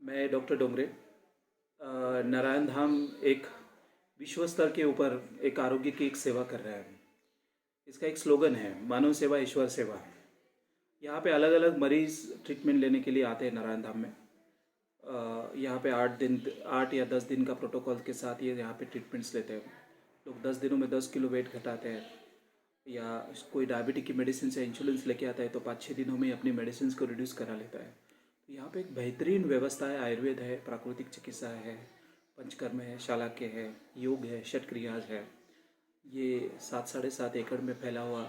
मैं डॉक्टर डोंगरे नारायण धाम एक विश्व स्तर के ऊपर एक आरोग्य की एक सेवा कर रहा है। इसका एक स्लोगन है, मानव सेवा ईश्वर सेवा। यहाँ पे अलग अलग मरीज़ ट्रीटमेंट लेने के लिए आते हैं नारायण धाम में। यहाँ पे 8 या 10 दिन का प्रोटोकॉल के साथ ये यहाँ पे ट्रीटमेंट्स लेते हैं। लोग 10 दिनों में 10 किलो वेट घटाते हैं, या कोई डायबिटिक की मेडिसिन से इंसुलिन लेके आता है तो 5-6 दिनों में अपनी मेडिसिन को रिड्यूस करा लेता है। तो यहाँ पे एक बेहतरीन व्यवस्था है। आयुर्वेद है, प्राकृतिक चिकित्सा है, पंचकर्म है, शालाक्य है, योग है, षटक्रियाज है। ये 7-7.5 एकड़ में फैला हुआ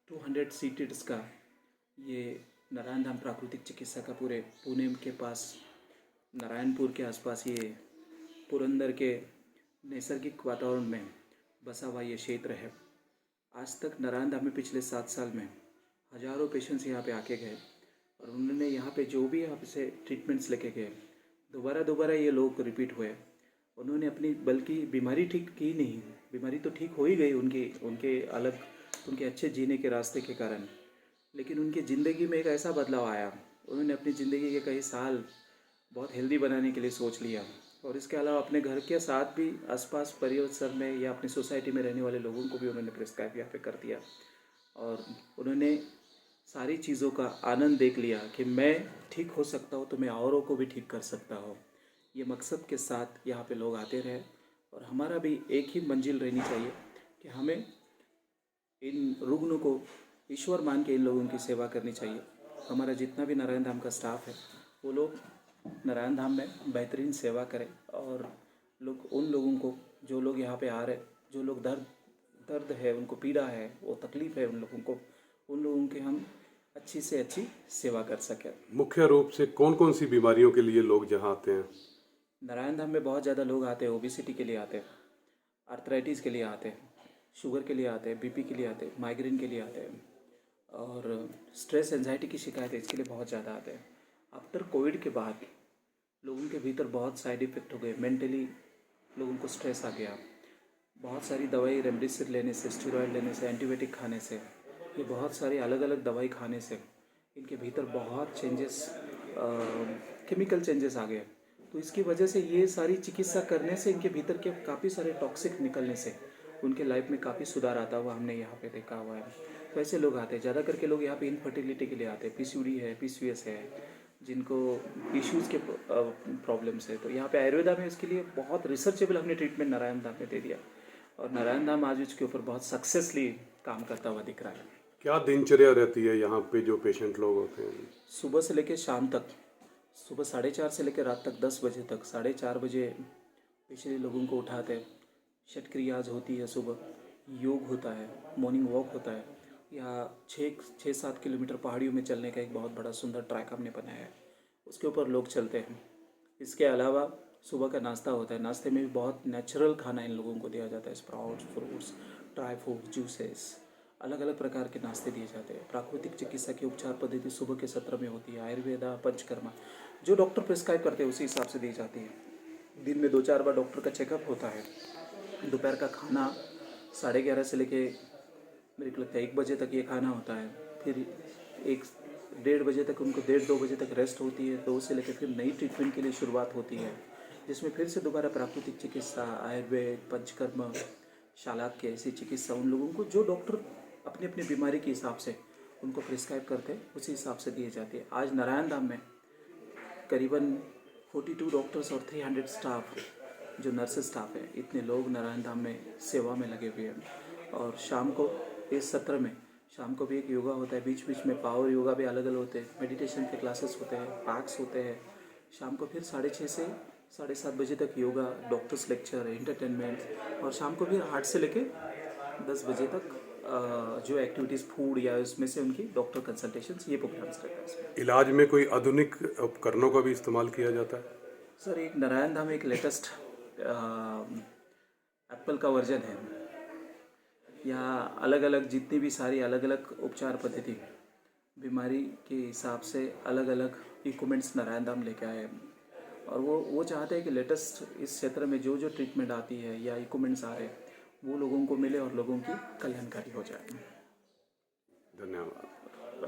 200 सीटेड्स का ये नारायण धाम प्राकृतिक चिकित्सा का पूरे पुणे के पास नारायणपुर के आसपास ये पुरंदर के नैसर्गिक वातावरण में बसा हुआ ये क्षेत्र है। आज तक नारायण धाम में पिछले 7 साल में हज़ारों पेशेंट्स यहाँ पे आके गए, और उन्होंने यहाँ पे जो भी यहाँ से ट्रीटमेंट्स लेके गए, दोबारा ये लोग रिपीट हुए। उन्होंने अपनी बल्कि बीमारी ठीक की नहीं, बीमारी तो ठीक हो ही गई उनके अच्छे जीने के रास्ते के कारण, लेकिन उनकी ज़िंदगी में एक ऐसा बदलाव आया। उन्होंने अपनी ज़िंदगी के कई साल बहुत हेल्दी बनाने के लिए सोच लिया, और इसके अलावा अपने घर के साथ भी आसपास परिसर में या अपनी सोसाइटी में रहने वाले लोगों को भी उन्होंने प्रिस्क्राइब यहाँ पे कर दिया। और उन्होंने सारी चीज़ों का आनंद देख लिया कि मैं ठीक हो सकता हूँ तो मैं औरों को भी ठीक कर सकता हूँ। ये मकसद के साथ यहाँ पे लोग आते रहे, और हमारा भी एक ही मंजिल रहनी चाहिए कि हमें इन रुग्णों को ईश्वर मान के इन लोगों की सेवा करनी चाहिए। हमारा जितना भी नारायण धाम का स्टाफ है, वो लोग नारायण धाम में बेहतरीन सेवा करें, और लोग उन लोगों को, जो लोग यहाँ पे आ रहे, जो लोग दर्द है, उनको पीड़ा है, वो तकलीफ़ है उन लोगों की हम अच्छी से अच्छी सेवा कर सकें। मुख्य रूप से कौन कौन सी बीमारियों के लिए लोग जहाँ आते हैं? नारायण धाम में बहुत ज़्यादा लोग आते हैं। ओबेसिटी के लिए आते हैं, आर्थराइटिस के लिए आते हैं, शुगर के लिए आते हैं, बीपी के लिए आते हैं, माइग्रेन के लिए आते हैं, और स्ट्रेस एंजाइटी की शिकायत है, इसके लिए बहुत ज़्यादा आते हैं। आफ्टर कोविड के बाद लोगों के भीतर बहुत साइड इफ़ेक्ट हो गए। मेंटली लोगों को स्ट्रेस आ गया। बहुत सारी दवाई रेमडेसिविर लेने से, स्टेरॉयड लेने से, एंटीबायोटिक खाने से, ये बहुत सारी अलग अलग दवाई खाने से इनके भीतर बहुत चेंजेस, केमिकल चेंजेस आ गए। तो इसकी वजह से ये सारी चिकित्सा करने से इनके भीतर के काफ़ी सारे टॉक्सिक निकलने से उनके लाइफ में काफ़ी सुधार आता हुआ हमने यहाँ पे देखा हुआ है। तो ऐसे लोग आते हैं। ज़्यादा करके लोग यहाँ पे इनफर्टिलिटी के लिए आते हैं। पीसीओडी है, पीसीओएस है, जिनको इश्यूज़ के प्रॉब्लम्स है। तो यहाँ पे आयुर्वेदा में इसके लिए बहुत रिसर्चेबल हमने ट्रीटमेंट नारायण धाम में दे दिया, और नारायण धाम आज उसके ऊपर बहुत सक्सेसफुली काम करता हुआ दिख रहा है। क्या दिनचर्या रहती है यहाँ पे जो पेशेंट लोग होते हैं? सुबह से लेकर शाम तक, सुबह 4:30 से लेकर रात तक 10 बजे तक, 4:30 बजे पिछले लोगों को उठाते हैं। षटक्रियाज होती है, सुबह योग होता है, मॉर्निंग वॉक होता है। या 6-7 किलोमीटर पहाड़ियों में चलने का एक बहुत बड़ा सुंदर ट्रैक हमने बनाया है, उसके ऊपर लोग चलते हैं। इसके अलावा सुबह का नाश्ता होता है। नाश्ते में भी बहुत नेचुरल खाना इन लोगों को दिया जाता है। Sprouts, fruits, dry fruit, juices, अलग अलग प्रकार के नाश्ते दिए जाते हैं। प्राकृतिक चिकित्सा की उपचार पद्धति सुबह के सत्र में होती है। आयुर्वेदा, पंचकर्मा, जो डॉक्टर प्रिस्क्राइब करते हैं उसी हिसाब से दी जाती है। दिन में 2-4 बार डॉक्टर का चेकअप होता है। दोपहर का खाना 11:30 से लेके मेरे को लगता है 1 बजे तक ये खाना होता है। फिर 1-1:30 बजे तक उनको 1:30-2 बजे तक रेस्ट होती है। 2 से लेकर फिर नई ट्रीटमेंट के लिए शुरुआत होती है, जिसमें फिर से दोबारा प्राकृतिक चिकित्सा, आयुर्वेद, पंचकर्म, शालाक्य, ऐसी चिकित्सा उन लोगों को जो डॉक्टर अपनी अपनी बीमारी के हिसाब से उनको प्रिस्क्राइब करते हैं उसी हिसाब से दिए जाती है। आज नारायण धाम में करीबन 42 डॉक्टर्स और 300 स्टाफ, जो नर्सेस स्टाफ है, इतने लोग नारायण धाम में सेवा में लगे हुए हैं। और शाम को इस सत्र में शाम को भी एक योगा होता है, बीच बीच में पावर योगा भी अलग अलग होते हैं, मेडिटेशन के क्लासेस होते हैं, पार्क्स होते हैं। शाम को फिर 6:30 से 7:30 बजे तक योगा, डॉक्टर्स लेक्चर, एंटरटेनमेंट, और शाम को फिर 8 से लेके 10 बजे तक जो एक्टिविटीज़ फूड या उसमें से उनकी डॉक्टर कंसल्टेशंस, ये प्रोग्राम्स रहता है इसमें। इलाज में कोई आधुनिक उपकरणों का भी इस्तेमाल किया जाता है? सर, एक नारायण धाम एक लेटेस्ट एप्पल का वर्जन है। यहाँ अलग अलग जितनी भी सारी अलग अलग उपचार पद्धति बीमारी के हिसाब से अलग अलग इक्विपमेंट्स नारायण धाम लेके आए हैं, और वो चाहते हैं कि लेटेस्ट इस क्षेत्र में जो जो ट्रीटमेंट आती है या इक्विपमेंट्स आ रहे हैं वो लोगों को मिले और लोगों की कल्याणकारी हो जाए। धन्यवाद।